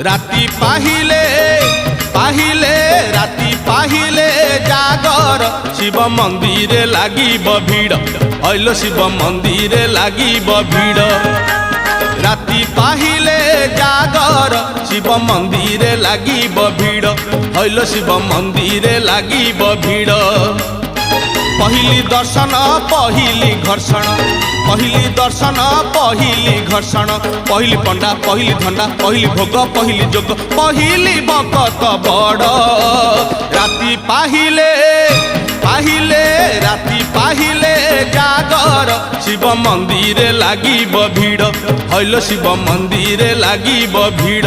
राति पाहिले पाहिले राति पाहिले जागर शिव मंदिर लागिब भीड़ हईल शिव मंदिर लागिब भीड़ राति पाहिले जागर शिव मंदिर लागिब भीड़ हईल शिव मंदिर लागिब भीड़ पहली दर्शन पहली घर्षण पहली दर्शन पहली घर्षण पहली पंडा पहली धंडा पहली भोग पहली जोग पहली भगत बड़ राति पाहिले पाहिले राति पाहिले जागर शिव मंदिर लागिब भीड़ हईल शिव मंदिर लागिब भीड़।